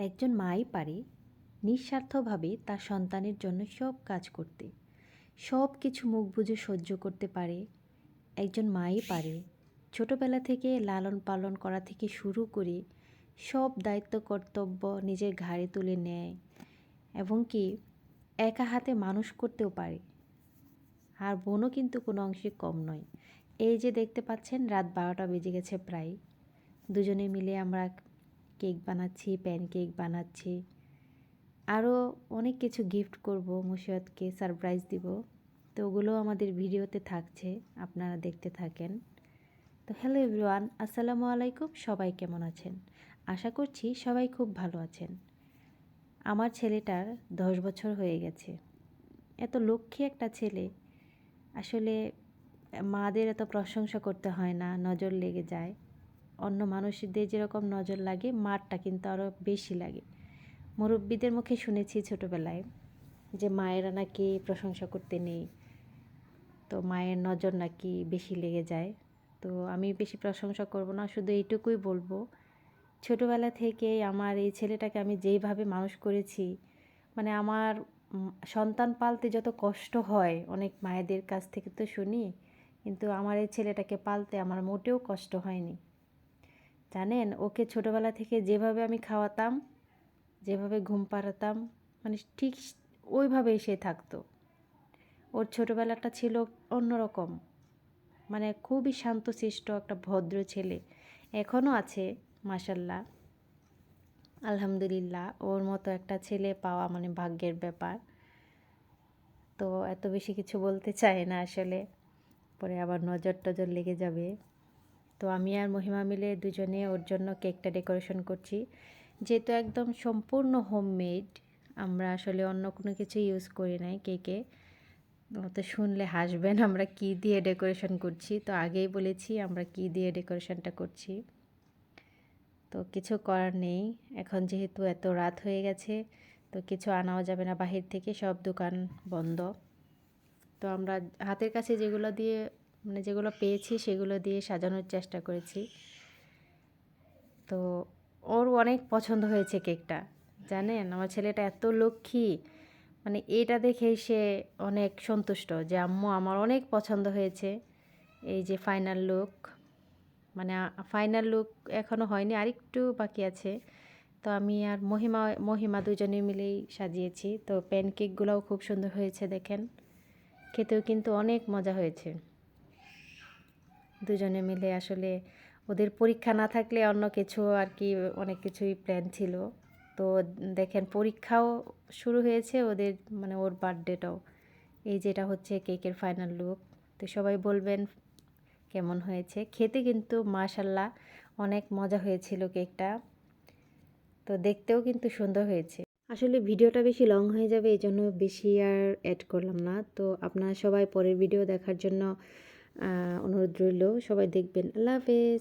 একজন মাই পারে নিঃস্বার্থভাবে তার সন্তানের জন্য সব কাজ করতে, সব কিছু মুখ বুজে সহ্য করতে পারে। একজন মাই পারে ছোটোবেলা থেকে লালন পালন করা থেকে শুরু করে সব দায়িত্ব কর্তব্য নিজের ঘাড়ে তুলে নেয় এবং কি একা হাতে মানুষ করতেও পারে। আর বোনও কিন্তু কোনো অংশে কম নয়। এই যে দেখতে পাচ্ছেন রাত 12টা বেজে গেছে প্রায়, দুজনে মিলে আমরা কেক বানাচ্ছি, প্যানকেক বানাচ্ছি, আরও অনেক কিছু গিফট করব, মুশিয়াতকে সারপ্রাইজ দিব। তো ওগুলো আমাদের ভিডিওতে থাকছে, আপনারা দেখতে থাকেন। তো হ্যালো এভরিওয়ান, আসসালামু আলাইকুম। সবাই কেমন আছেন? আশা করছি সবাই খুব ভালো আছেন। আমার ছেলেটার 10 বছর হয়ে গেছে। এত লক্ষ্মী একটা ছেলে, আসলে মাদের এত প্রশংসা করতে হয় না, নজর লেগে যায়। অন্য মানুষদের যেরকম নজর লাগে মারটা কিন্তু আরও বেশি লাগে। মুরব্বীদের মুখে শুনেছি ছোটোবেলায় যে মায়েরা নাকি প্রশংসা করতে নেই, তো মায়ের নজর নাকি বেশি লেগে যায়। তো আমি বেশি প্রশংসা করব না, শুধু এইটুকুই বলবো, ছোটোবেলা থেকে আমার এই ছেলেটাকে আমি যেইভাবে মানুষ করেছি, মানে আমার সন্তান পালতে যত কষ্ট হয় অনেক মায়েদের কাছ থেকে তো শুনি, কিন্তু আমার এই ছেলেটাকে পালতে আমার মোটেও কষ্ট হয়নি। জানেন, ওকে ছোটোবেলা থেকে যেভাবে আমি খাওয়াতাম, যেভাবে ঘুম পাড়াতাম, মানে ঠিক ওইভাবেই সে থাকতো। ওর ছোটোবেলাটা ছিল অন্যরকম, মানে খুবই শান্তশিষ্ট একটা ভদ্র ছেলে। এখনও আছে, মাশাল্লাহ, আলহামদুলিল্লাহ। ওর মতো একটা ছেলে পাওয়া মানে ভাগ্যের ব্যাপার। তো এত বেশি কিছু বলতে চাই না আসলে, পরে আবার নজর টজর লেগে যাবে। তো আমি আর মহিমা মিলে দুজনে ওর জন্য কেকটা ডেকোরেশন করছি, যেহেতু একদম সম্পূর্ণ হোমমেড। আমরা আসলে অন্য কোনো কিছু ইউজ করি নাই কেকে। তো শুনলে হাসবেন আমরা কি দিয়ে ডেকোরেশন করছি। তো আগেই বলেছি আমরা কি দিয়ে ডেকোরেশনটা করছি। তো কিছু করার নেই, এখন যেহেতু এত রাত হয়ে গেছে, তো কিছু আনাও যাবে না বাহির থেকে, সব দোকান বন্ধ। তো আমরা হাতের কাছে যেগুলো দিয়ে, মানে যেগুলো পেয়েছি সেগুলো দিয়ে সাজানোর চেষ্টা করেছি। তো ওর অনেক পছন্দ হয়েছে কেকটা। জানেন, আমার ছেলেটা এত লক্ষ্মী, মানে এটা দেখেই সে অনেক সন্তুষ্ট যে আম্মু আমার অনেক পছন্দ হয়েছে। এই যে ফাইনাল লুক, মানে ফাইনাল লুক এখনও হয়নি, আরেকটু বাকি আছে। তো আমি আর মহিমা দুজনে মিলেই সাজিয়েছি। তো প্যানকেকগুলোও খুব সুন্দর হয়েছে দেখেন, খেতেও কিন্তু অনেক মজা হয়েছে। দুজনে মিলে আসলে ওদের পরীক্ষা না থাকলে অন্য কিছু আর কি অনেক কিছুই প্ল্যান ছিল। তো দেখেন পরীক্ষাও শুরু হয়েছে ওদের, মানে ওর বার্থডেটাও। এই যেটা হচ্ছে কেকের ফাইনাল লুক। তো সবাই বলবেন কেমন হয়েছে। খেতে কিন্তু মাশাল্লাহ অনেক মজা হয়েছিল কেকটা, তো দেখতেও কিন্তু সুন্দর হয়েছে। আসলে ভিডিওটা বেশি লং হয়ে যাবে, এই জন্য বেশি আর অ্যাড করলাম না। তো আপনারা সবাই পরের ভিডিও দেখার জন্য অনুরোধ রইল, সবাই দেখবেন। আল্লাহ হাফেজ।